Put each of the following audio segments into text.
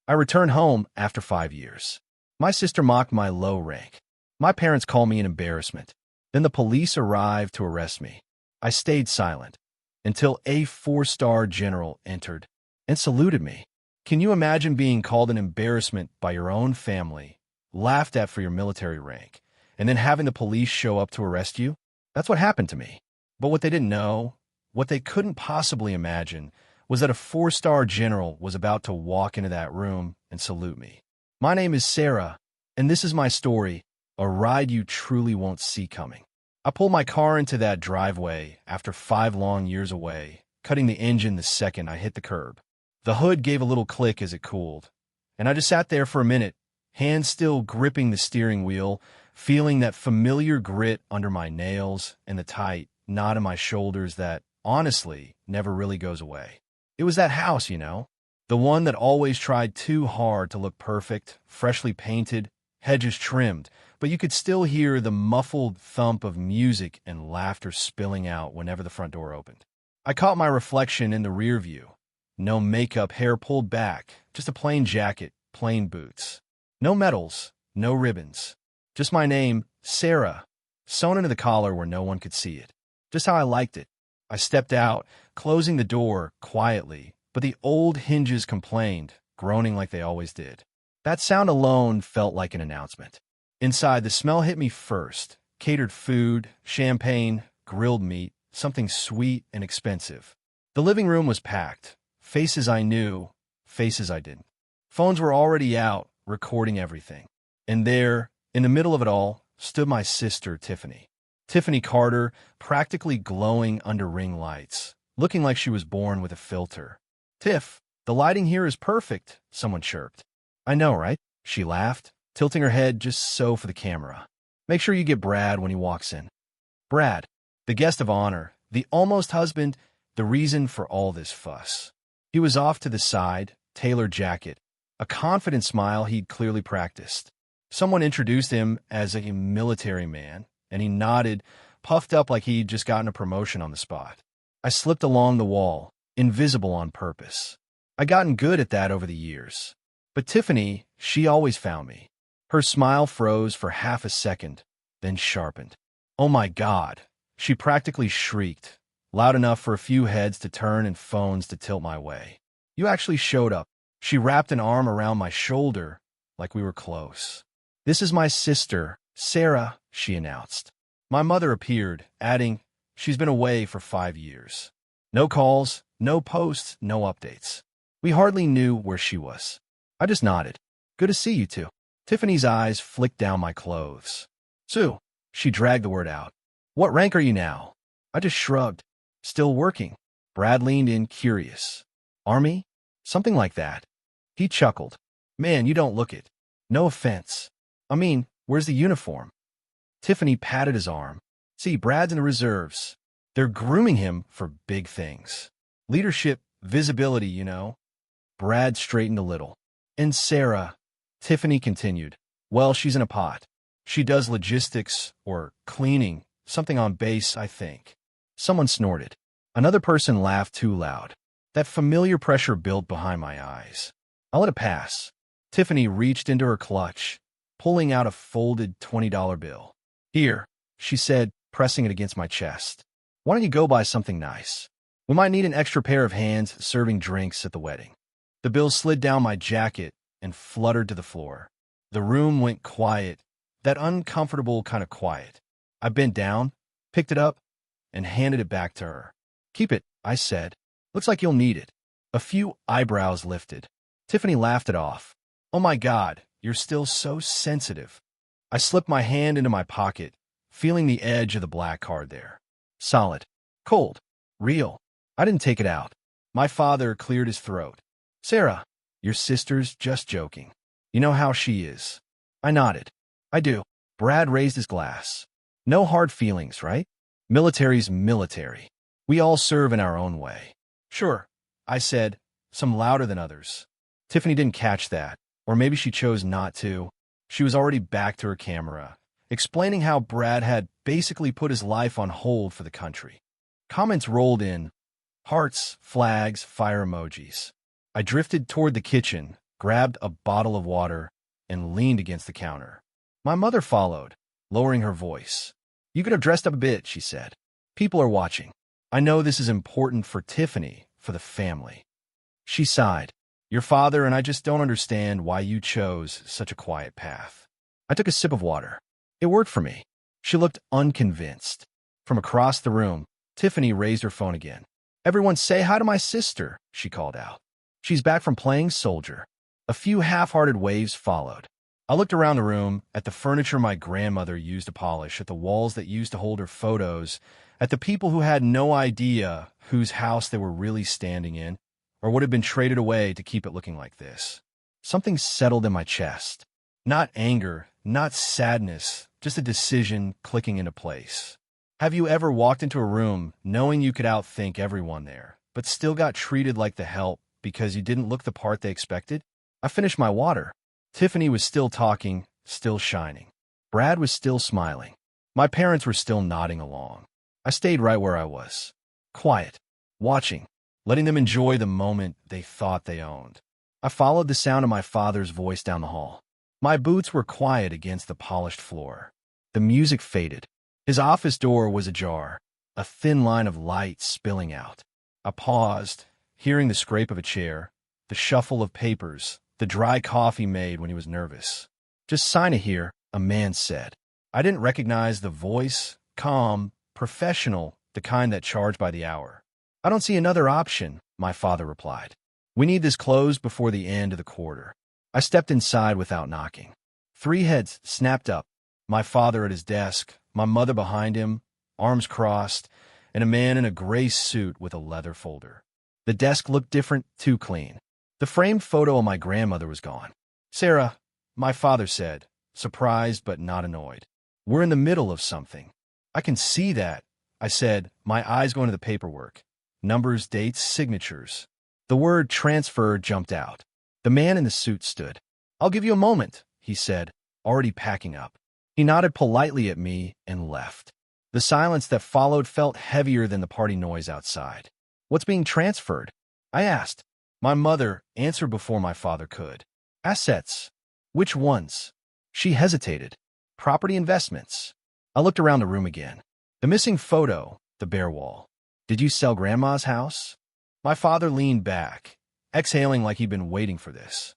I returned home after 5 years. My sister mocked my low rank. My parents called me an embarrassment. Then the police arrived to arrest me. I stayed silent until a four-star general entered and saluted me. Can you imagine being called an embarrassment by your own family, laughed at for your military rank, and then having the police show up to arrest you? That's what happened to me. But what they didn't know, what they couldn't possibly imagine, was that a four-star general was about to walk into that room and salute me. My name is Sarah, and this is my story, a ride you truly won't see coming. I pulled my car into that driveway after 5 long years away, cutting the engine the second I hit the curb. The hood gave a little click as it cooled, and I just sat there for a minute, hands still gripping the steering wheel, feeling that familiar grit under my nails and the tight knot in my shoulders that, honestly, never really goes away. It was that house, the one that always tried too hard to look perfect, freshly painted, hedges trimmed, but you could still hear the muffled thump of music and laughter spilling out whenever the front door opened. I caught my reflection in the rear view. No makeup, hair pulled back, just a plain jacket, plain boots. No medals, no ribbons. Just my name, Sarah, sewn into the collar where no one could see it. Just how I liked it. I stepped out, closing the door quietly, but the old hinges complained, groaning like they always did. That sound alone felt like an announcement. Inside, the smell hit me first. Catered food, champagne, grilled meat, something sweet and expensive. The living room was packed. Faces I knew, faces I didn't. Phones were already out, recording everything. And there, in the middle of it all, stood my sister, Tiffany. Tiffany Carter, practically glowing under ring lights, looking like she was born with a filter. "Tiff, the lighting here is perfect," someone chirped. "I know, right?" She laughed, tilting her head just so for the camera. "Make sure you get Brad when he walks in." Brad, the guest of honor, the almost husband, the reason for all this fuss. He was off to the side, tailored jacket, a confident smile he'd clearly practiced. Someone introduced him as a military man, and he nodded, puffed up like he'd just gotten a promotion on the spot. I slipped along the wall, invisible on purpose. I'd gotten good at that over the years. But Tiffany, she always found me. Her smile froze for half a second, then sharpened. "Oh my God," she practically shrieked, loud enough for a few heads to turn and phones to tilt my way. "You actually showed up." She wrapped an arm around my shoulder like we were close. "This is my sister, Sarah," she announced. My mother appeared, adding, "She's been away for 5 years. No calls, no posts, no updates." We hardly knew where she was. I just nodded. "Good to see you two." Tiffany's eyes flicked down my clothes. "Sue," she dragged the word out. "What rank are you now?" I just shrugged. "Still working." Brad leaned in, curious. "Army? Something like that." He chuckled. "Man, you don't look it. No offense. I mean, where's the uniform?" Tiffany patted his arm. "See, Brad's in the reserves. They're grooming him for big things. Leadership, visibility, Brad straightened a little. "And Sarah," Tiffany continued. "Well, she's in a pot. She does logistics or cleaning, something on base, I think." Someone snorted. Another person laughed too loud. That familiar pressure built behind my eyes. I let it pass. Tiffany reached into her clutch, pulling out a folded $20 bill. "Here," she said, pressing it against my chest. "Why don't you go buy something nice? We might need an extra pair of hands serving drinks at the wedding." The bill slid down my jacket and fluttered to the floor. The room went quiet, that uncomfortable kind of quiet. I bent down, picked it up, and handed it back to her. "Keep it," I said. "Looks like you'll need it." A few eyebrows lifted. Tiffany laughed it off. "Oh my God, you're still so sensitive." I slipped my hand into my pocket, feeling the edge of the black card there. Solid. Cold. Real. I didn't take it out. My father cleared his throat. "Sarah, your sister's just joking. You know how she is." I nodded. "I do." Brad raised his glass. "No hard feelings, right? Military's military. We all serve in our own way." "Sure," I said, some louder than others. Tiffany didn't catch that, or maybe she chose not to. She was already back to her camera, explaining how Brad had basically put his life on hold for the country. Comments rolled in. Hearts, flags, fire emojis. I drifted toward the kitchen, grabbed a bottle of water, and leaned against the counter. My mother followed, lowering her voice. "You could have dressed up a bit," she said. "People are watching. I know this is important for Tiffany, for the family." She sighed. "Your father and I just don't understand why you chose such a quiet path." I took a sip of water. It worked for me. She looked unconvinced. From across the room, Tiffany raised her phone again. "Everyone say hi to my sister," she called out. "She's back from playing soldier." A few half-hearted waves followed. I looked around the room, at the furniture my grandmother used to polish, at the walls that used to hold her photos, at the people who had no idea whose house they were really standing in, or would have been traded away to keep it looking like this. Something settled in my chest. Not anger, not sadness, just a decision clicking into place. Have you ever walked into a room knowing you could outthink everyone there, but still got treated like the help because you didn't look the part they expected? I finished my water. Tiffany was still talking, still shining. Brad was still smiling. My parents were still nodding along. I stayed right where I was. Quiet. Watching. Letting them enjoy the moment they thought they owned. I followed the sound of my father's voice down the hall. My boots were quiet against the polished floor. The music faded. His office door was ajar, a thin line of light spilling out. I paused, hearing the scrape of a chair, the shuffle of papers, the dry coffee made when he was nervous. "Just sign it here," a man said. I didn't recognize the voice, calm, professional, the kind that charged by the hour. "I don't see another option," my father replied. "We need this closed before the end of the quarter." I stepped inside without knocking. 3 heads snapped up, my father at his desk, my mother behind him, arms crossed, and a man in a gray suit with a leather folder. The desk looked different, too clean. The framed photo of my grandmother was gone. "Sarah," my father said, surprised but not annoyed. "We're in the middle of something." "I can see that," I said, my eyes going to the paperwork. Numbers, dates, signatures. The word transfer jumped out. The man in the suit stood. "I'll give you a moment," he said, already packing up. He nodded politely at me and left. The silence that followed felt heavier than the party noise outside. "What's being transferred?" I asked. My mother answered before my father could. "Assets." "Which ones?" She hesitated. "Property investments." I looked around the room again. The missing photo, the bare wall. "Did you sell Grandma's house?" My father leaned back, exhaling like he'd been waiting for this.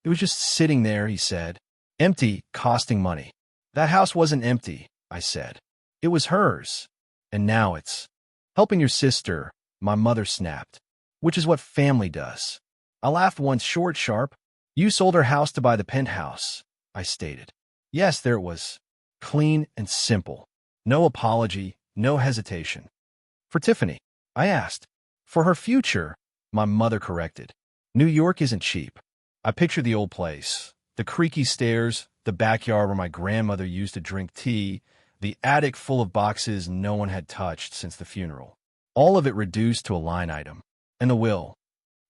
"It was just sitting there," he said. "Empty, costing money." "That house wasn't empty," I said. "It was hers. And now it's helping your sister," my mother snapped. "Which is what family does." I laughed once short, sharp. "You sold her house to buy the penthouse," I stated. Yes, there it was. Clean and simple. No apology, no hesitation. "For Tiffany?" I asked. "For her future," my mother corrected. "New York isn't cheap." I pictured the old place. The creaky stairs, the backyard where my grandmother used to drink tea, the attic full of boxes no one had touched since the funeral. All of it reduced to a line item. "And the will?"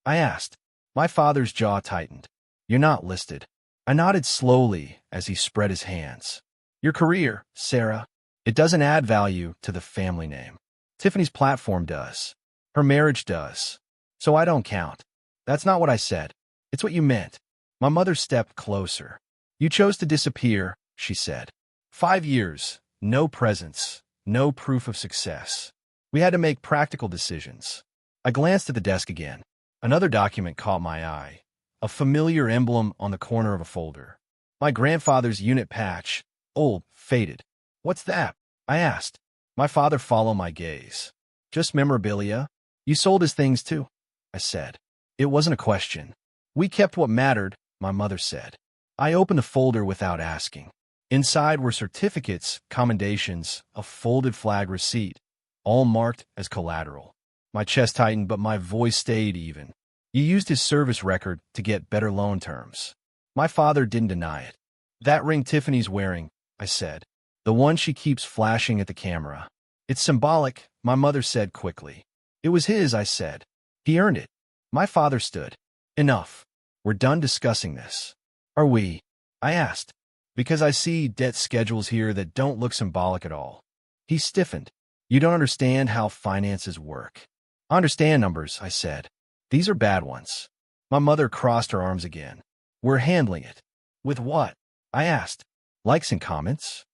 I asked. My father's jaw tightened. "You're not listed." I nodded slowly as he spread his hands. "Your career, Sarah. It doesn't add value to the family name. Tiffany's platform does. Her marriage does. So I don't count." "That's not what I said. It's what you meant." My mother stepped closer. "You chose to disappear," she said. 5 years, no presence, no proof of success. We had to make practical decisions. I glanced at the desk again. Another document caught my eye. A familiar emblem on the corner of a folder. My grandfather's unit patch, old, faded. "What's that?" I asked. My father followed my gaze. "Just memorabilia. You sold his things too," I said. It wasn't a question. "We kept what mattered," my mother said. I opened the folder without asking. Inside were certificates, commendations, a folded flag receipt, all marked as collateral. My chest tightened, but my voice stayed even. "You used his service record to get better loan terms." My father didn't deny it. "That ring Tiffany's wearing," I said. "The one she keeps flashing at the camera. It's symbolic," my mother said quickly. "It was his," I said. "He earned it." My father stood. "Enough. We're done discussing this." "Are we?" I asked. "Because I see debt schedules here that don't look symbolic at all." He stiffened. "You don't understand how finances work." "I understand numbers," I said. "These are bad ones." My mother crossed her arms again. We're handling it. With what? I asked. Likes and comments?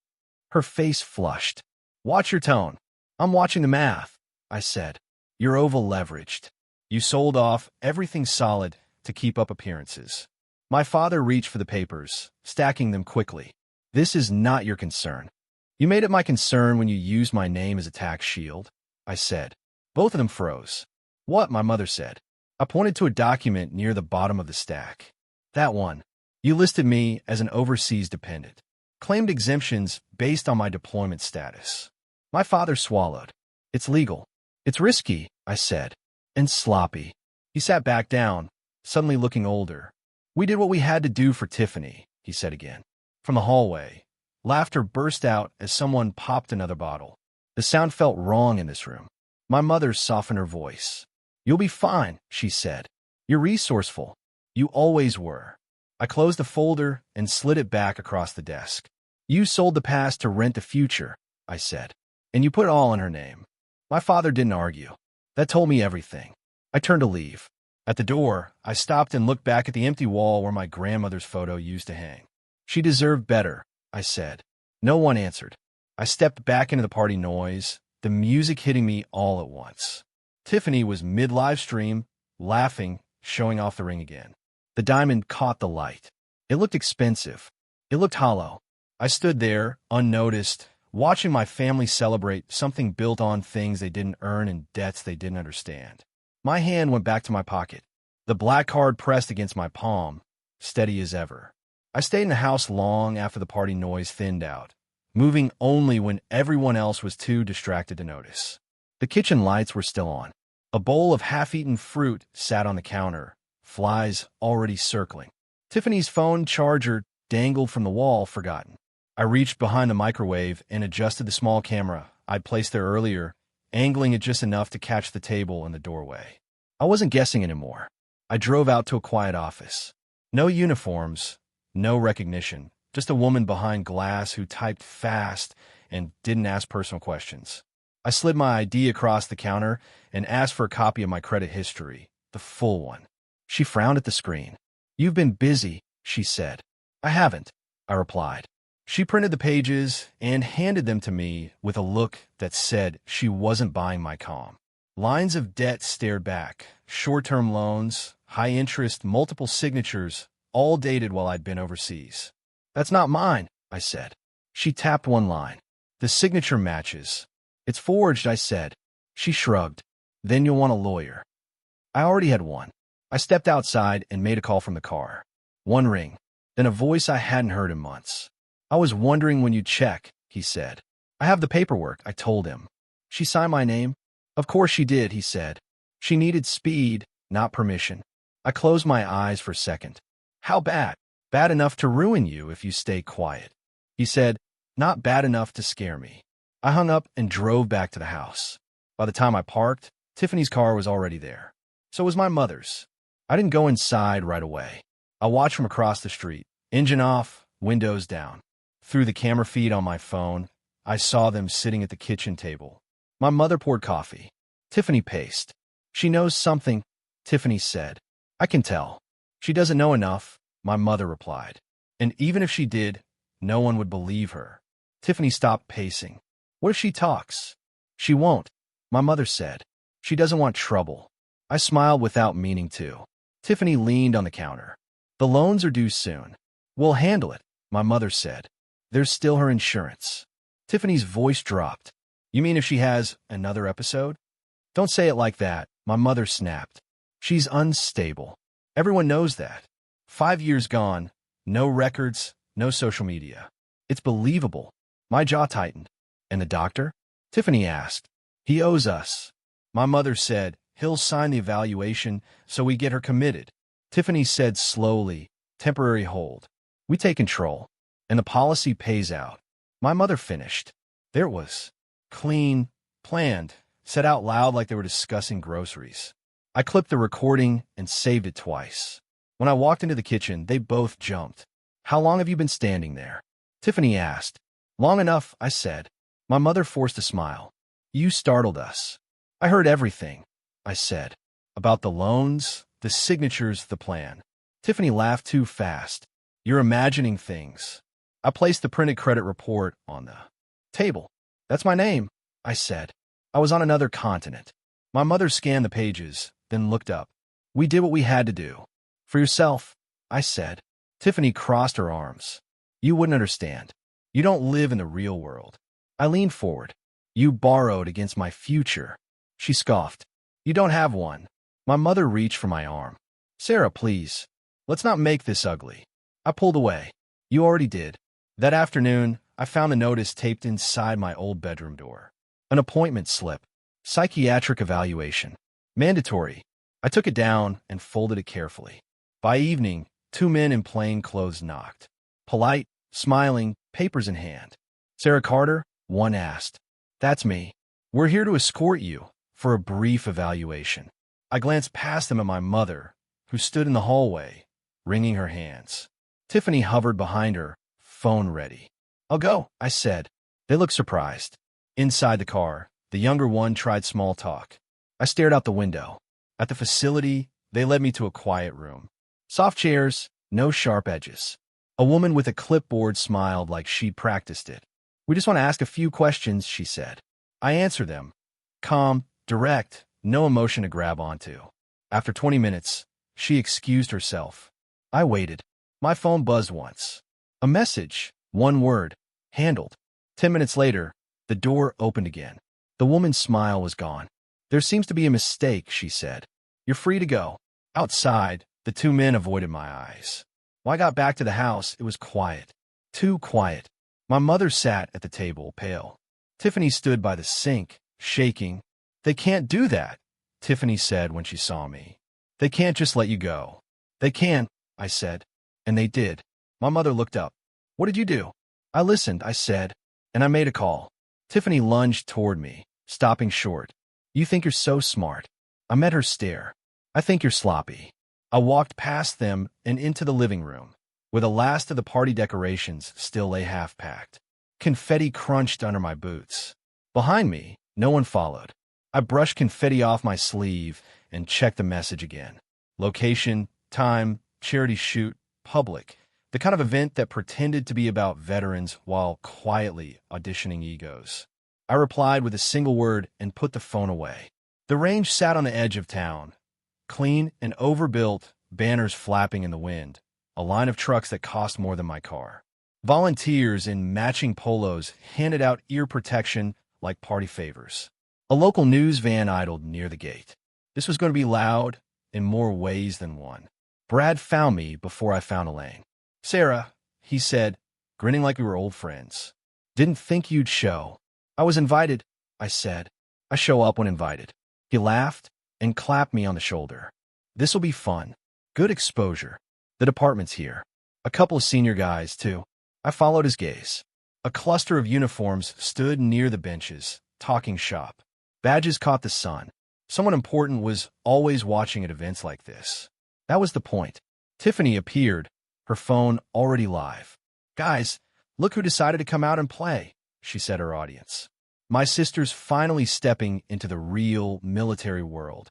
Her face flushed. Watch your tone. I'm watching the math, I said. You're over-leveraged. You sold off everything solid to keep up appearances. My father reached for the papers, stacking them quickly. This is not your concern. You made it my concern when you used my name as a tax shield, I said. Both of them froze. What? My mother said. I pointed to a document near the bottom of the stack. That one. You listed me as an overseas dependent. Claimed exemptions based on my deployment status. My father swallowed. It's legal. It's risky, I said. And sloppy. He sat back down, suddenly looking older. We did what we had to do for Tiffany, he said again. From the hallway, laughter burst out as someone popped another bottle. The sound felt wrong in this room. My mother softened her voice. You'll be fine, she said. You're resourceful. You always were. I closed the folder and slid it back across the desk. You sold the past to rent the future, I said. And you put it all in her name. My father didn't argue. That told me everything. I turned to leave. At the door, I stopped and looked back at the empty wall where my grandmother's photo used to hang. She deserved better, I said. No one answered. I stepped back into the party noise, the music hitting me all at once. Tiffany was mid-live stream, laughing, showing off the ring again. The diamond caught the light. It looked expensive. It looked hollow. I stood there, unnoticed, watching my family celebrate something built on things they didn't earn and debts they didn't understand. My hand went back to my pocket, the black card pressed against my palm, steady as ever. I stayed in the house long after the party noise thinned out, moving only when everyone else was too distracted to notice. The kitchen lights were still on. A bowl of half-eaten fruit sat on the counter, flies already circling. Tiffany's phone charger dangled from the wall, forgotten. I reached behind the microwave and adjusted the small camera I'd placed there earlier, angling it just enough to catch the table in the doorway. I wasn't guessing anymore. I drove out to a quiet office. No uniforms, no recognition, just a woman behind glass who typed fast and didn't ask personal questions. I slid my ID across the counter and asked for a copy of my credit history, the full one. She frowned at the screen. You've been busy, she said. I haven't, I replied. She printed the pages and handed them to me with a look that said she wasn't buying my calm. Lines of debt stared back, short-term loans, high interest, multiple signatures, all dated while I'd been overseas. That's not mine, I said. She tapped one line. The signature matches. It's forged, I said. She shrugged. Then you'll want a lawyer. I already had one. I stepped outside and made a call from the car. One ring, then a voice I hadn't heard in months. I was wondering when you'd check, he said. I have the paperwork, I told him. She signed my name? Of course she did, he said. She needed speed, not permission. I closed my eyes for a second. How bad? Bad enough to ruin you if you stay quiet. He said, not bad enough to scare me. I hung up and drove back to the house. By the time I parked, Tiffany's car was already there. So was my mother's. I didn't go inside right away. I watched from across the street, engine off, windows down. Through the camera feed on my phone, I saw them sitting at the kitchen table. My mother poured coffee. Tiffany paced. She knows something, Tiffany said. I can tell. She doesn't know enough, my mother replied. And even if she did, no one would believe her. Tiffany stopped pacing. What if she talks? She won't, my mother said. She doesn't want trouble. I smiled without meaning to. Tiffany leaned on the counter. The loans are due soon. We'll handle it, my mother said. There's still her insurance. Tiffany's voice dropped. You mean if she has another episode? Don't say it like that, my mother snapped. She's unstable. Everyone knows that. 5 years gone, no records, no social media. It's believable. My jaw tightened. And the doctor? Tiffany asked. He owes us. My mother said, he'll sign the evaluation so we get her committed. Tiffany said slowly, temporary hold. We take control, and the policy pays out. My mother finished. There it was. Clean, planned, said out loud like they were discussing groceries. I clipped the recording and saved it twice. When I walked into the kitchen, they both jumped. How long have you been standing there? Tiffany asked. Long enough, I said. My mother forced a smile. You startled us. I heard everything, I said. About the loans, the signatures, the plan. Tiffany laughed too fast. You're imagining things. I placed the printed credit report on the table. That's my name, I said. I was on another continent. My mother scanned the pages, then looked up. We did what we had to do. For yourself, I said. Tiffany crossed her arms. You wouldn't understand. You don't live in the real world. I leaned forward. You borrowed against my future. She scoffed. You don't have one. My mother reached for my arm. Sarah, please. Let's not make this ugly. I pulled away. You already did. That afternoon, I found a notice taped inside my old bedroom door. An appointment slip. Psychiatric evaluation. Mandatory. I took it down and folded it carefully. By evening, 2 men in plain clothes knocked. Polite, smiling, papers in hand. Sarah Carter? One asked. That's me. We're here to escort you for a brief evaluation. I glanced past them at my mother, who stood in the hallway, wringing her hands. Tiffany hovered behind her, phone ready. I'll go, I said. They looked surprised. Inside the car, the younger one tried small talk. I stared out the window. At the facility, they led me to a quiet room. Soft chairs, no sharp edges. A woman with a clipboard smiled like she'd practiced it. We just want to ask a few questions, she said. I answered them. Calm, direct, no emotion to grab onto. After 20 minutes, she excused herself. I waited. My phone buzzed once. A message, one word, handled. 10 minutes later, the door opened again. The woman's smile was gone. There seems to be a mistake, she said. You're free to go. Outside, the 2 men avoided my eyes. When I got back to the house, it was quiet. Too quiet. My mother sat at the table, pale. Tiffany stood by the sink, shaking. They can't do that, Tiffany said when she saw me. They can't just let you go. They can, I said. And they did. My mother looked up. What did you do? I listened, I said, and I made a call. Tiffany lunged toward me, stopping short. You think you're so smart. I met her stare. I think you're sloppy. I walked past them and into the living room, where the last of the party decorations still lay half-packed. Confetti crunched under my boots. Behind me, no one followed. I brushed confetti off my sleeve and checked the message again. Location, time, charity shoot, public. The kind of event that pretended to be about veterans while quietly auditioning egos. I replied with a single word and put the phone away. The range sat on the edge of town. Clean and overbuilt, banners flapping in the wind. A line of trucks that cost more than my car. Volunteers in matching polos handed out ear protection like party favors. A local news van idled near the gate. This was going to be loud in more ways than one. Brad found me before I found Elaine. Sarah, he said, grinning like we were old friends. Didn't think you'd show. I was invited, I said. I show up when invited. He laughed and clapped me on the shoulder. This'll be fun. Good exposure. The department's here. A couple of senior guys, too. I followed his gaze. A cluster of uniforms stood near the benches, talking shop. Badges caught the sun. Someone important was always watching at events like this. That was the point. Tiffany appeared, her phone already live. Guys, look who decided to come out and play, she said to her audience. My sister's finally stepping into the real military world.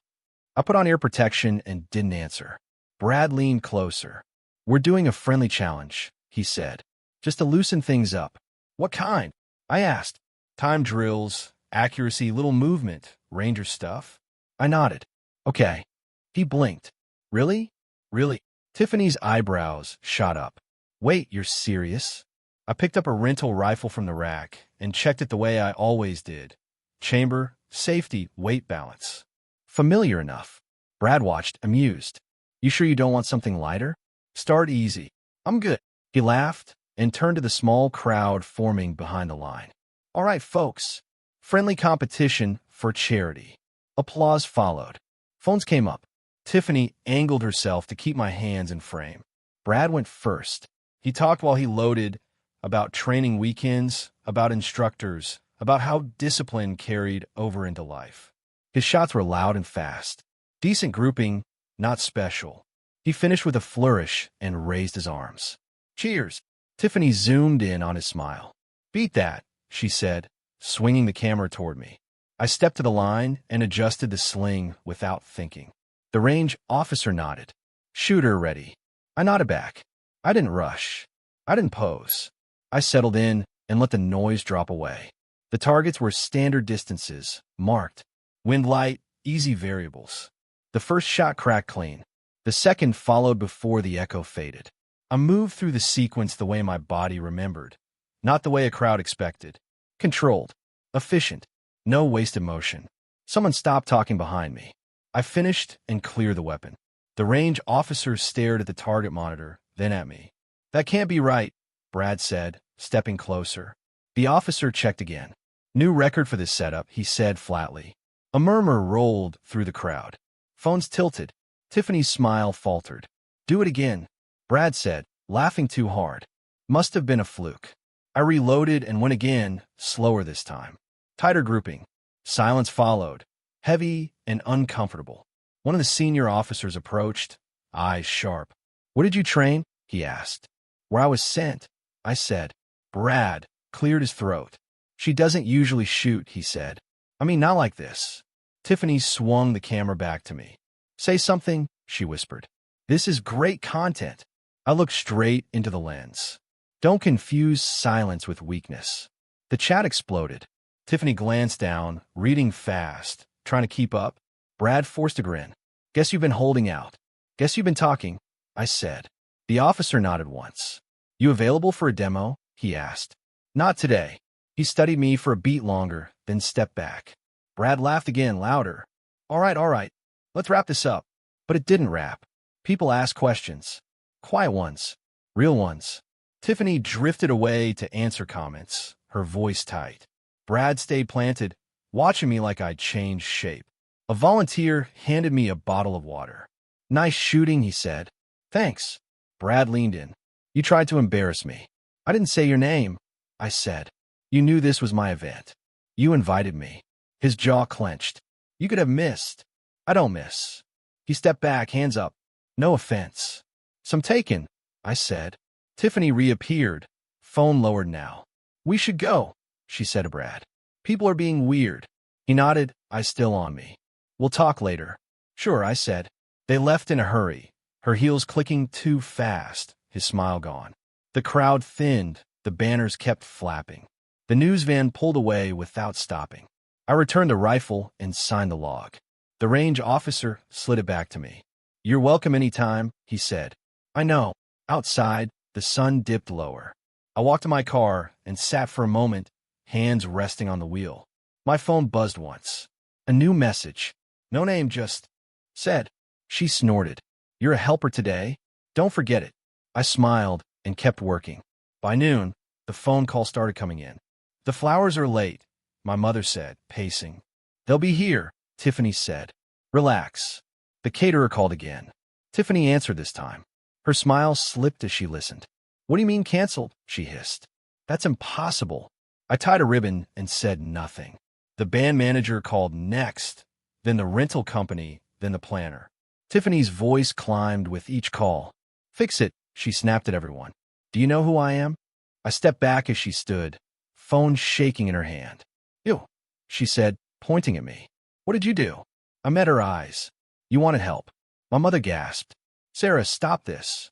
I put on ear protection and didn't answer. Brad leaned closer. We're doing a friendly challenge, he said. Just to loosen things up. What kind? I asked. Time drills, accuracy, little movement, ranger stuff. I nodded. Okay. He blinked. Really? Really? Tiffany's eyebrows shot up. Wait, you're serious? I picked up a rental rifle from the rack and checked it the way I always did. Chamber, safety, weight balance. Familiar enough. Brad watched, amused. You sure you don't want something lighter? Start easy. I'm good. He laughed and turned to the small crowd forming behind the line. All right, folks. Friendly competition for charity. Applause followed. Phones came up. Tiffany angled herself to keep my hands in frame. Brad went first. He talked while he loaded about training weekends, about instructors, about how discipline carried over into life. His shots were loud and fast. Decent grouping, not special. He finished with a flourish and raised his arms. Cheers. Tiffany zoomed in on his smile. Beat that, she said, swinging the camera toward me. I stepped to the line and adjusted the sling without thinking. The range officer nodded. Shooter ready. I nodded back. I didn't rush. I didn't pose. I settled in and let the noise drop away. The targets were standard distances, marked. Wind light, easy variables. The first shot cracked clean. The second followed before the echo faded. I moved through the sequence the way my body remembered, not the way a crowd expected. Controlled. Efficient. No wasted motion. Someone stopped talking behind me. I finished and cleared the weapon. The range officer stared at the target monitor, then at me. That can't be right, Brad said, stepping closer. The officer checked again. New record for this setup, he said flatly. A murmur rolled through the crowd. Phones tilted. Tiffany's smile faltered. Do it again, Brad said, laughing too hard. Must have been a fluke. I reloaded and went again, slower this time. Tighter grouping. Silence followed, heavy and uncomfortable. One of the senior officers approached, eyes sharp. What did you train? He asked. Where I was sent, I said. Brad cleared his throat. She doesn't usually shoot, he said. I mean, not like this. Tiffany swung the camera back to me. Say something, she whispered. This is great content. I looked straight into the lens. Don't confuse silence with weakness. The chat exploded. Tiffany glanced down, reading fast, trying to keep up. Brad forced a grin. Guess you've been holding out. Guess you've been talking, I said. The officer nodded once. You available for a demo? He asked. Not today. He studied me for a beat longer, then stepped back. Brad laughed again, louder. All right. Let's wrap this up. But it didn't wrap. People asked questions. Quiet ones. Real ones. Tiffany drifted away to answer comments, her voice tight. Brad stayed planted, watching me like I'd changed shape. A volunteer handed me a bottle of water. Nice shooting, he said. Thanks. Brad leaned in. You tried to embarrass me. I didn't say your name, I said. You knew this was my event. You invited me. His jaw clenched. You could have missed. I don't miss. He stepped back, hands up. No offense. Some taken, I said. Tiffany reappeared, phone lowered now. We should go, she said to Brad. People are being weird. He nodded, eyes still on me. We'll talk later. Sure, I said. They left in a hurry, her heels clicking too fast, his smile gone. The crowd thinned, the banners kept flapping. The news van pulled away without stopping. I returned the rifle and signed the log. The range officer slid it back to me. You're welcome anytime, he said. I know. Outside, the sun dipped lower. I walked to my car and sat for a moment, hands resting on the wheel. My phone buzzed once. A new message. No name, just said. She snorted. You're a helper today? Don't forget it. I smiled and kept working. By noon, the phone call started coming in. The flowers are late, my mother said, pacing. They'll be here, Tiffany said. Relax. The caterer called again. Tiffany answered this time. Her smile slipped as she listened. What do you mean canceled? She hissed. That's impossible. I tied a ribbon and said nothing. The band manager called next, then the rental company, then the planner. Tiffany's voice climbed with each call. Fix it, she snapped at everyone. Do you know who I am? I stepped back as she stood, phone shaking in her hand. You, she said, pointing at me. What did you do? I met her eyes. You wanted help. My mother gasped. Sarah, stop this.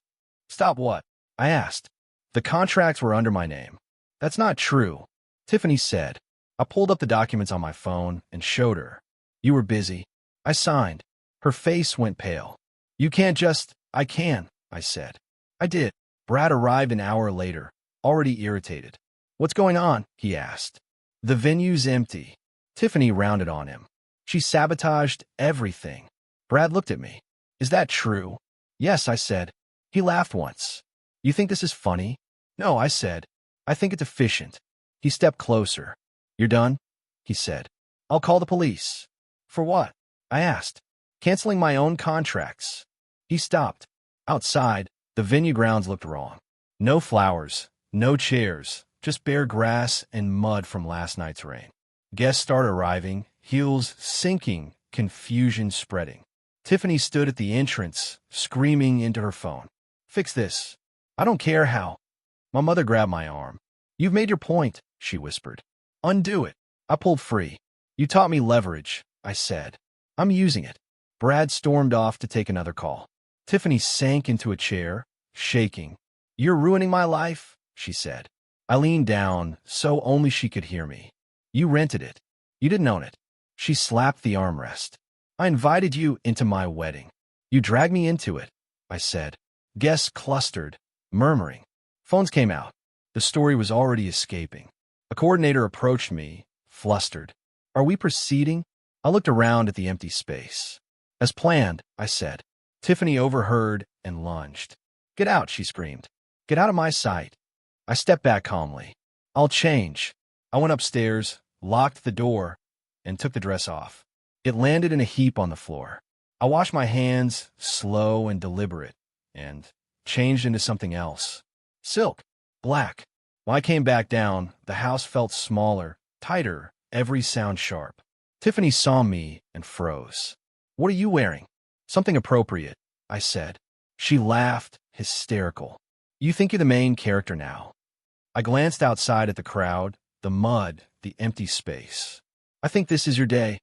Stop what? I asked. The contracts were under my name. That's not true, Tiffany said. I pulled up the documents on my phone and showed her. You were busy. I signed. Her face went pale. You can't just... I can, I said. I did. Brad arrived an hour later, already irritated. What's going on? He asked. The venue's empty. Tiffany rounded on him. She sabotaged everything. Brad looked at me. Is that true? Yes, I said. He laughed once. You think this is funny? No, I said. I think it's efficient. He stepped closer. You're done? He said. I'll call the police. For what? I asked. Canceling my own contracts. He stopped. Outside, the venue grounds looked wrong. No flowers, no chairs, just bare grass and mud from last night's rain. Guests started arriving, heels sinking, confusion spreading. Tiffany stood at the entrance, screaming into her phone. Fix this. I don't care how. My mother grabbed my arm. You've made your point, she whispered. Undo it. I pulled free. You taught me leverage, I said. I'm using it. Brad stormed off to take another call. Tiffany sank into a chair, shaking. "You're ruining my life," she said. I leaned down so only she could hear me. "You rented it. You didn't own it." She slapped the armrest. "I invited you into my wedding. You dragged me into it," I said. Guests clustered, murmuring. Phones came out. The story was already escaping. A coordinator approached me, flustered. "Are we proceeding?" I looked around at the empty space. "As planned," I said. Tiffany overheard and lunged. "Get out," she screamed. "Get out of my sight." I stepped back calmly. "I'll change." I went upstairs, locked the door, and took the dress off. It landed in a heap on the floor. I washed my hands, slow and deliberate, and changed into something else. Silk. Black. When I came back down, the house felt smaller, tighter, every sound sharp. Tiffany saw me and froze. "What are you wearing?" "Something appropriate," I said. She laughed, hysterical. "You think you're the main character now." I glanced outside at the crowd, the mud, the empty space. "I think this is your day,"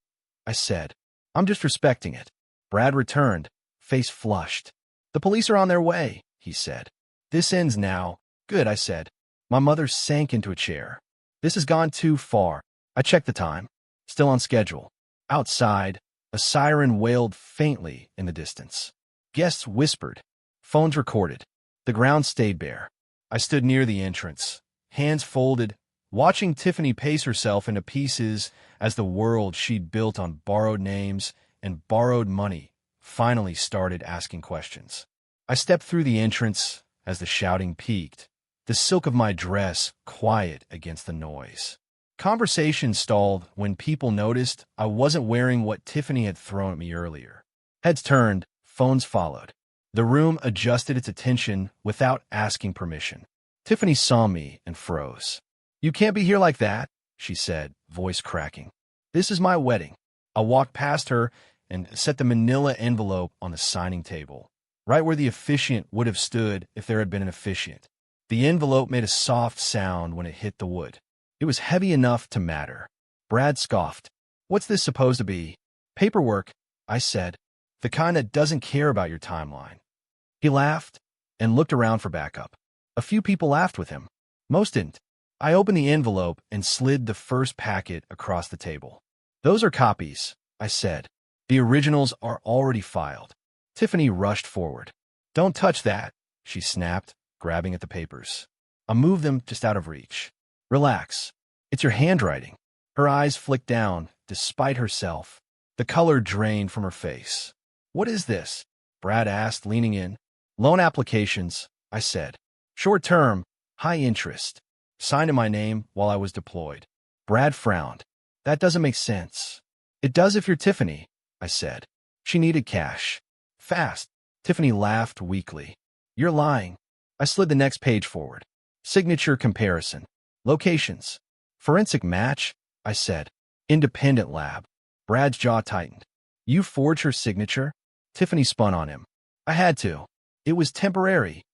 I said. "I'm just respecting it." Brad returned, face flushed. "The police are on their way," he said. "This ends now." "Good," I said. My mother sank into a chair. "This has gone too far." I checked the time. Still on schedule. Outside, a siren wailed faintly in the distance. Guests whispered. Phones recorded. The ground stayed bare. I stood near the entrance, hands folded, watching Tiffany pace herself into pieces as the world she'd built on borrowed names and borrowed money finally started asking questions. I stepped through the entrance as the shouting peaked, the silk of my dress quiet against the noise. Conversation stalled when people noticed I wasn't wearing what Tiffany had thrown at me earlier. Heads turned, phones followed. The room adjusted its attention without asking permission. Tiffany saw me and froze. "You can't be here like that," she said, voice cracking. "This is my wedding." I walked past her and set the manila envelope on the signing table, right where the officiant would have stood if there had been an officiant. The envelope made a soft sound when it hit the wood. It was heavy enough to matter. Brad scoffed. "What's this supposed to be?" "Paperwork," I said. "The kind that doesn't care about your timeline." He laughed and looked around for backup. A few people laughed with him. Most didn't. I opened the envelope and slid the first packet across the table. "Those are copies," I said. "The originals are already filed." Tiffany rushed forward. "Don't touch that," she snapped, grabbing at the papers. I moved them just out of reach. "Relax. It's your handwriting." Her eyes flicked down, despite herself. The color drained from her face. "What is this?" Brad asked, leaning in. "Loan applications," I said. "Short term, high interest. Signed in my name while I was deployed." Brad frowned. "That doesn't make sense." "It does if you're Tiffany," I said. "She needed cash. Fast." Tiffany laughed weakly. "You're lying." I slid the next page forward. Signature comparison. Locations. Forensic match, I said. Independent lab. Brad's jaw tightened. "You forged her signature?" Tiffany spun on him. "I had to. It was temporary."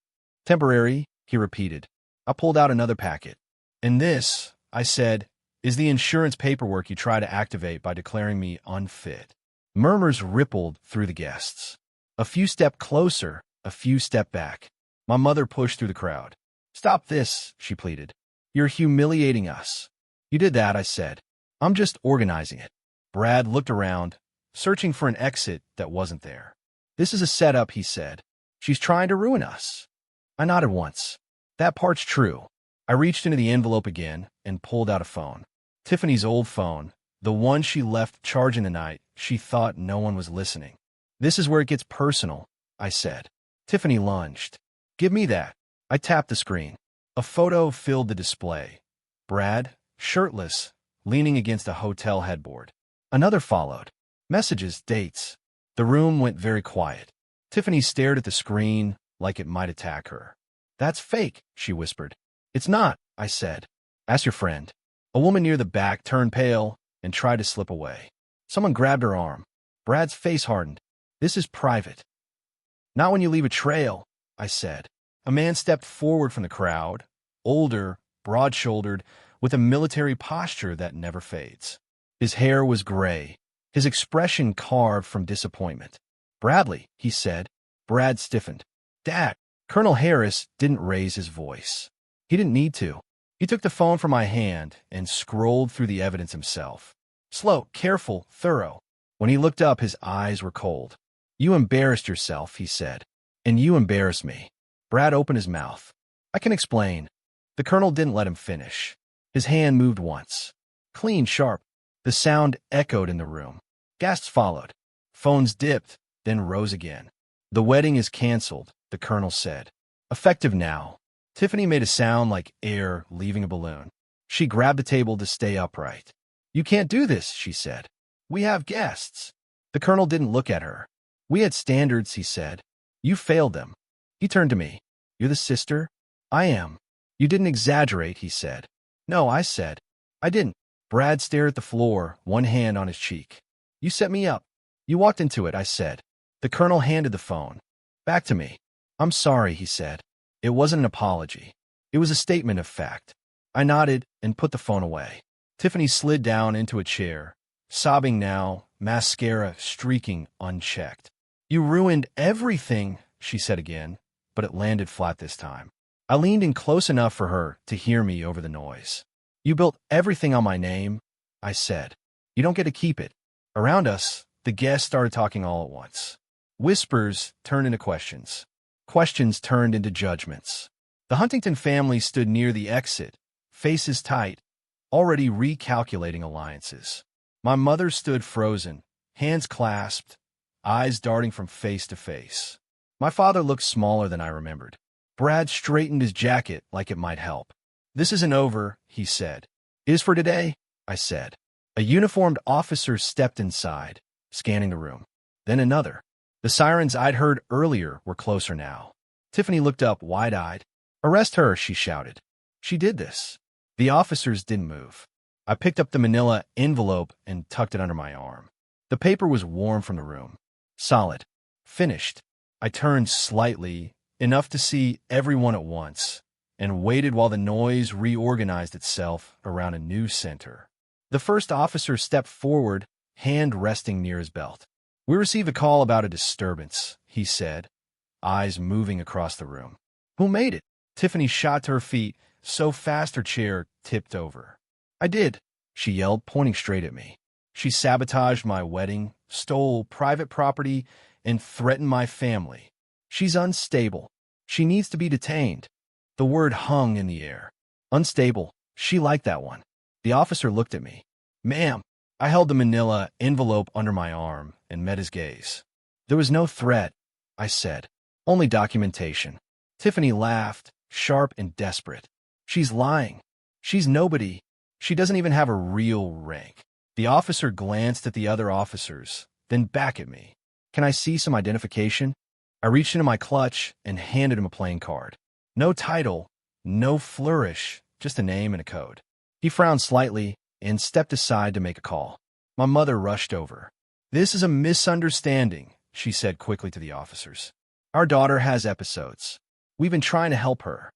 "Temporary," he repeated. I pulled out another packet. "And this," I said, "is the insurance paperwork you try to activate by declaring me unfit." Murmurs rippled through the guests. A few stepped closer, a few stepped back. My mother pushed through the crowd. "Stop this," she pleaded. "You're humiliating us." "You did that," I said. "I'm just organizing it." Brad looked around, searching for an exit that wasn't there. "This is a setup," he said. "She's trying to ruin us." I nodded once. That part's true. I reached into the envelope again and pulled out a phone. Tiffany's old phone, the one she left charging the night she thought no one was listening. "This is where it gets personal," I said. Tiffany lunged. "Give me that." I tapped the screen. A photo filled the display. Brad, shirtless, leaning against a hotel headboard. Another followed. Messages, dates. The room went very quiet. Tiffany stared at the screen like it might attack her. "That's fake," she whispered. "It's not," I said. "Ask your friend." A woman near the back turned pale and tried to slip away. Someone grabbed her arm. Brad's face hardened. "This is private." "Not when you leave a trail," I said. A man stepped forward from the crowd, older, broad-shouldered, with a military posture that never fades. His hair was gray, his expression carved from disappointment. "Bradley," he said. Brad stiffened. "Dad." Colonel Harris didn't raise his voice. He didn't need to. He took the phone from my hand and scrolled through the evidence himself. Slow, careful, thorough. When he looked up, his eyes were cold. "You embarrassed yourself," he said. "And you embarrassed me." Brad opened his mouth. "I can explain." The colonel didn't let him finish. His hand moved once. Clean, sharp. The sound echoed in the room. Gasps followed. Phones dipped, then rose again. "The wedding is canceled," the colonel said. "Effective now." Tiffany made a sound like air leaving a balloon. She grabbed the table to stay upright. "You can't do this," she said. "We have guests." The colonel didn't look at her. "We had standards," he said. "You failed them." He turned to me. "You're the sister?" "I am." "You didn't exaggerate," he said. "No," I said. "I didn't." Brad stared at the floor, one hand on his cheek. "You set me up." "You walked into it," I said. The colonel handed the phone. "Back to me." "I'm sorry," he said. It wasn't an apology. It was a statement of fact. I nodded and put the phone away. Tiffany slid down into a chair, sobbing now, mascara streaking unchecked. "You ruined everything," she said again, but it landed flat this time. I leaned in close enough for her to hear me over the noise. "You built everything on my name," I said. "You don't get to keep it." Around us, the guests started talking all at once. Whispers turned into questions. Questions turned into judgments. The Huntington family stood near the exit, faces tight, already recalculating alliances. My mother stood frozen, hands clasped, eyes darting from face to face. My father looked smaller than I remembered. Brad straightened his jacket like it might help. "This isn't over," he said. "It is for today," I said. A uniformed officer stepped inside, scanning the room. Then another. The sirens I'd heard earlier were closer now. Tiffany looked up wide-eyed. "Arrest her," she shouted. She did this. The officers didn't move. I picked up the manila envelope and tucked it under my arm. The paper was warm from the room. Solid. Finished. I turned slightly, enough to see everyone at once, and waited while the noise reorganized itself around a new center. The first officer stepped forward, hand resting near his belt. "We received a call about a disturbance," he said, eyes moving across the room. "Who made it?" Tiffany shot to her feet, so fast her chair tipped over. "I did," she yelled, pointing straight at me. "She sabotaged my wedding, stole private property, and threatened my family. She's unstable. She needs to be detained." The word hung in the air. Unstable. She liked that one. The officer looked at me. "Ma'am." I held the manila envelope under my arm and met his gaze. "There was no threat," I said. "Only documentation." Tiffany laughed, sharp and desperate. "She's lying. She's nobody. She doesn't even have a real rank." The officer glanced at the other officers, then back at me. "Can I see some identification?" I reached into my clutch and handed him a playing card. No title, no flourish, just a name and a code. He frowned slightly and stepped aside to make a call. My mother rushed over. "This is a misunderstanding," she said quickly to the officers. "Our daughter has episodes. We've been trying to help her."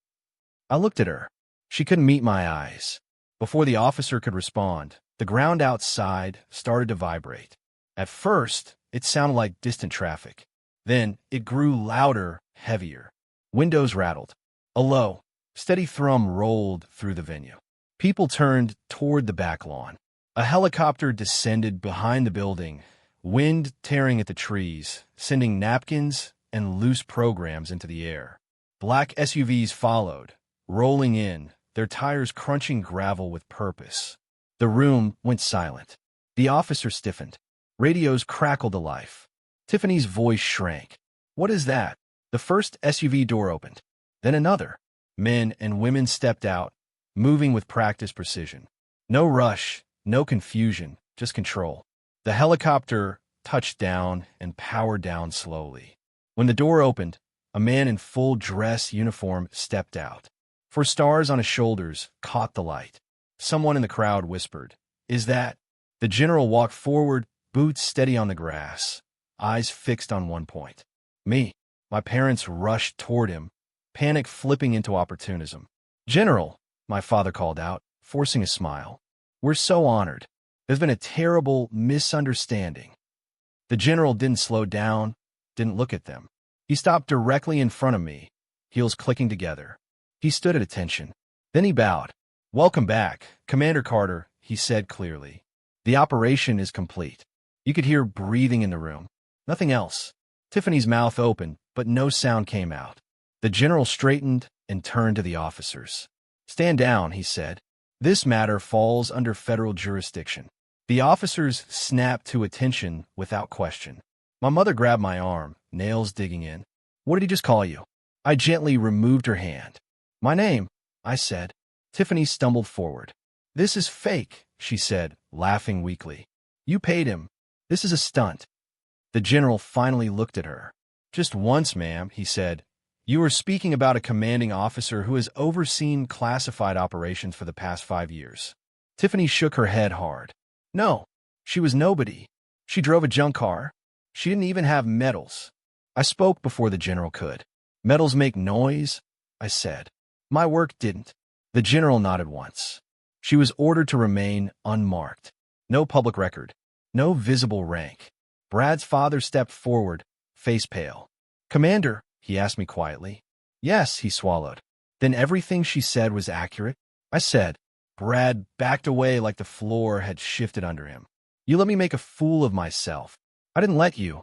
I looked at her. She couldn't meet my eyes. Before the officer could respond, the ground outside started to vibrate. At first, it sounded like distant traffic. Then it grew louder, heavier. Windows rattled. A low, steady thrum rolled through the venue. People turned toward the back lawn. A helicopter descended behind the building, wind tearing at the trees, sending napkins and loose programs into the air. Black SUVs followed, rolling in, their tires crunching gravel with purpose. The room went silent. The officer stiffened. Radios crackled to life. Tiffany's voice shrank. "What is that?" The first SUV door opened. Then another. Men and women stepped out, moving with practiced precision. No rush, no confusion, just control. The helicopter touched down and powered down slowly. When the door opened, a man in full dress uniform stepped out. For stars on his shoulders caught the light. Someone in the crowd whispered, "Is that?" The general walked forward, boots steady on the grass, eyes fixed on one point. Me. My parents rushed toward him, panic flipping into opportunism. "General," my father called out, forcing a smile. "We're so honored." There's been a terrible misunderstanding. The general didn't slow down, didn't look at them. He stopped directly in front of me, heels clicking together. He stood at attention. Then he bowed. "Welcome back, Commander Carter," he said clearly. "The operation is complete." You could hear breathing in the room. Nothing else. Tiffany's mouth opened, but no sound came out. The general straightened and turned to the officers. "Stand down," he said. "This matter falls under federal jurisdiction." The officers snapped to attention without question. My mother grabbed my arm, nails digging in. "What did he just call you?" I gently removed her hand. "My name," I said. Tiffany stumbled forward. "This is fake," she said, laughing weakly. "You paid him. This is a stunt." The general finally looked at her. "Just once, ma'am," he said. "You are speaking about a commanding officer who has overseen classified operations for the past 5 years." Tiffany shook her head hard. "No, she was nobody. She drove a junk car. She didn't even have medals." I spoke before the general could. "Medals make noise," I said. "My work didn't." The general nodded once. "She was ordered to remain unmarked. No public record. No visible rank." Brad's father stepped forward, face pale. "Commander," he asked me quietly. "Yes," he swallowed. "Then everything she said was accurate?" I said. Brad backed away like the floor had shifted under him. "You let me make a fool of myself." "I didn't let you,"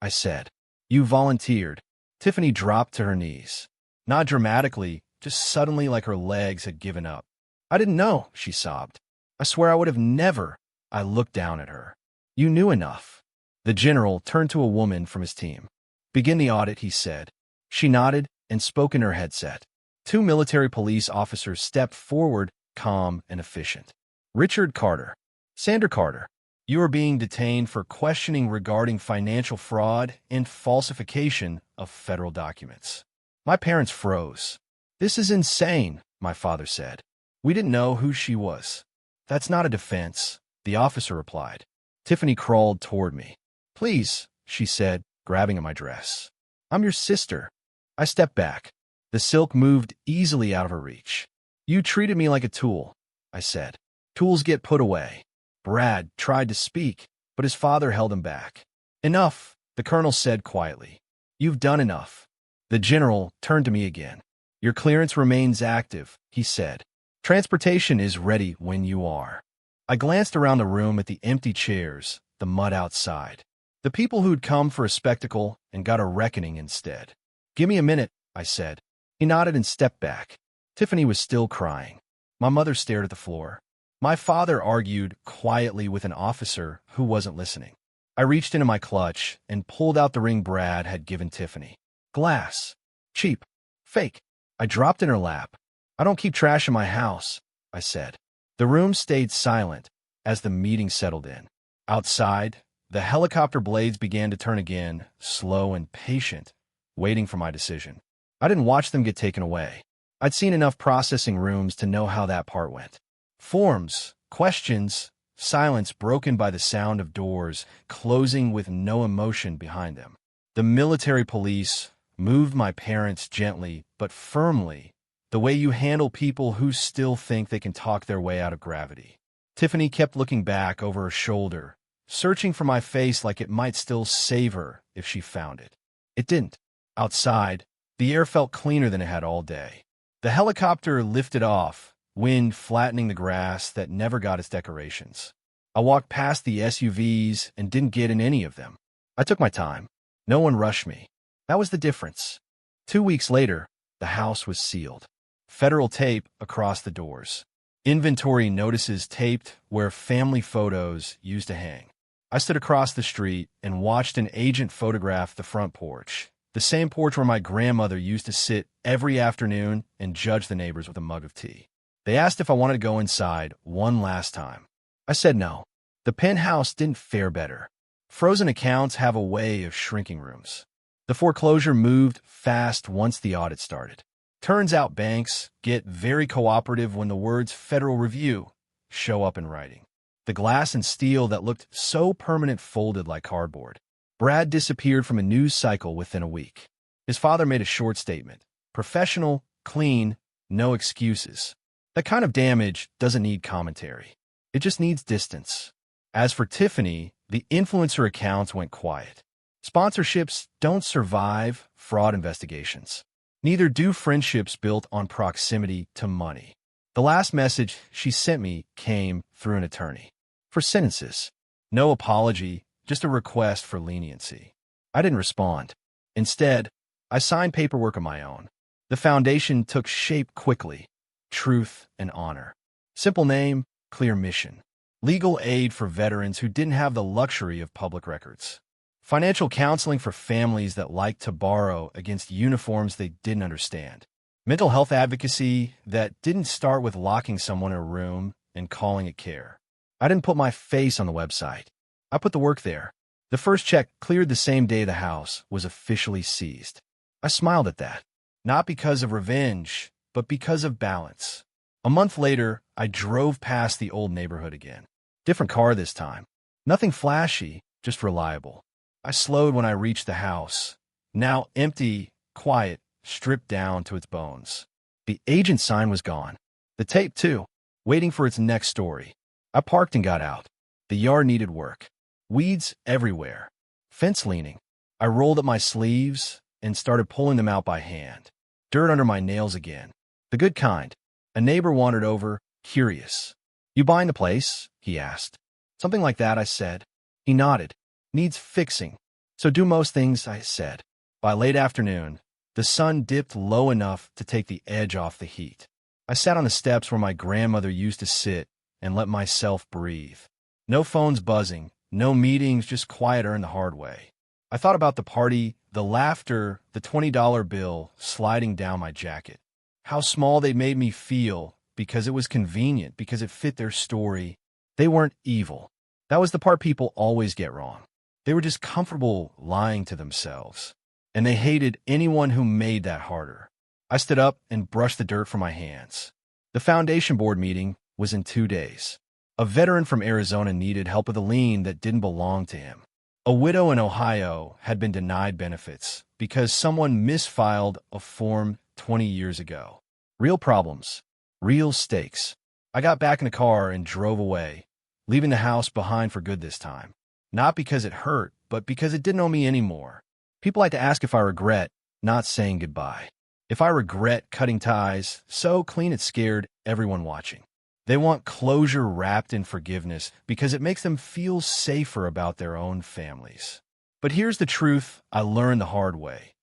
I said. "You volunteered." Tiffany dropped to her knees. Not dramatically, just suddenly like her legs had given up. "I didn't know," she sobbed. "I swear I would have never." I looked down at her. "You knew enough." The general turned to a woman from his team. "Begin the audit," he said. She nodded and spoke in her headset. 2 military police officers stepped forward, calm and efficient. "Richard Carter. Sander Carter, you are being detained for questioning regarding financial fraud and falsification of federal documents." My parents froze. "This is insane," my father said. "We didn't know who she was." "That's not a defense," the officer replied. Tiffany crawled toward me. "Please," she said, grabbing at my dress. "I'm your sister." I stepped back. The silk moved easily out of her reach. "You treated me like a tool," I said. "Tools get put away." Brad tried to speak, but his father held him back. "Enough," the colonel said quietly. "You've done enough." The general turned to me again. "Your clearance remains active," he said. "Transportation is ready when you are." I glanced around the room at the empty chairs, the mud outside. The people who'd come for a spectacle and got a reckoning instead. "Give me a minute," I said. He nodded and stepped back. Tiffany was still crying. My mother stared at the floor. My father argued quietly with an officer who wasn't listening. I reached into my clutch and pulled out the ring Brad had given Tiffany. "Glass. Cheap. Fake." I dropped in her lap. "I don't keep trash in my house," I said. The room stayed silent as the meeting settled in. Outside, the helicopter blades began to turn again, slow and patient, waiting for my decision. I didn't watch them get taken away. I'd seen enough processing rooms to know how that part went. Forms, questions, silence broken by the sound of doors closing with no emotion behind them. The military police moved my parents gently but firmly, the way you handle people who still think they can talk their way out of gravity. Tiffany kept looking back over her shoulder, searching for my face like it might still save her if she found it. It didn't. Outside, the air felt cleaner than it had all day. The helicopter lifted off, wind flattening the grass that never got its decorations. I walked past the SUVs and didn't get in any of them. I took my time. No one rushed me. That was the difference. 2 weeks later, the house was sealed. Federal tape across the doors. Inventory notices taped where family photos used to hang. I stood across the street and watched an agent photograph the front porch. The same porch where my grandmother used to sit every afternoon and judge the neighbors with a mug of tea. They asked if I wanted to go inside one last time. I said no. The penthouse didn't fare better. Frozen accounts have a way of shrinking rooms. The foreclosure moved fast once the audit started. Turns out banks get very cooperative when the words Federal Review show up in writing. The glass and steel that looked so permanent folded like cardboard. Brad disappeared from a news cycle within a week. His father made a short statement. Professional, clean, no excuses. That kind of damage doesn't need commentary. It just needs distance. As for Tiffany, the influencer accounts went quiet. Sponsorships don't survive fraud investigations. Neither do friendships built on proximity to money. The last message she sent me came through an attorney. For sentences. No apology, just a request for leniency. I didn't respond. Instead, I signed paperwork of my own. The foundation took shape quickly. Truth and honor. Simple name, clear mission. Legal aid for veterans who didn't have the luxury of public records. Financial counseling for families that liked to borrow against uniforms they didn't understand. Mental health advocacy that didn't start with locking someone in a room and calling it care. I didn't put my face on the website. I put the work there. The first check cleared the same day the house was officially seized. I smiled at that, not because of revenge, but because of balance. A month later, I drove past the old neighborhood again. Different car this time. Nothing flashy, just reliable. I slowed when I reached the house. Now empty, quiet, stripped down to its bones. The agent sign was gone. The tape, too, waiting for its next story. I parked and got out. The yard needed work. Weeds everywhere. Fence leaning. I rolled up my sleeves and started pulling them out by hand. Dirt under my nails again. The good kind. A neighbor wandered over, curious. "You buying the place?" he asked. "Something like that," I said. He nodded. "Needs fixing. So do most things," I said. By late afternoon, the sun dipped low enough to take the edge off the heat. I sat on the steps where my grandmother used to sit and let myself breathe. No phones buzzing, no meetings, just quiet earned the hard way. I thought about the party, the laughter, the $20 bill sliding down my jacket. How small they made me feel because it was convenient, because it fit their story. They weren't evil. That was the part people always get wrong. They were just comfortable lying to themselves. And they hated anyone who made that harder. I stood up and brushed the dirt from my hands. The foundation board meeting was in 2 days. A veteran from Arizona needed help with a lien that didn't belong to him. A widow in Ohio had been denied benefits because someone misfiled a form 20 years ago. Real problems, real stakes. I got back in the car and drove away, leaving the house behind for good this time. Not because it hurt, but because it didn't owe me anymore. People like to ask if I regret not saying goodbye. If I regret cutting ties so clean it scared everyone watching. They want closure wrapped in forgiveness because it makes them feel safer about their own families. But here's the truth I learned the hard way.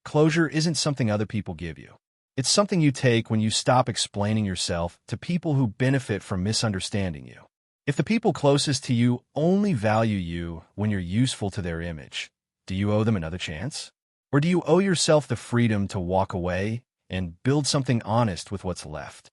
Closure isn't something other people give you. It's something you take when you stop explaining yourself to people who benefit from misunderstanding you. If the people closest to you only value you when you're useful to their image, do you owe them another chance? Or do you owe yourself the freedom to walk away and build something honest with what's left?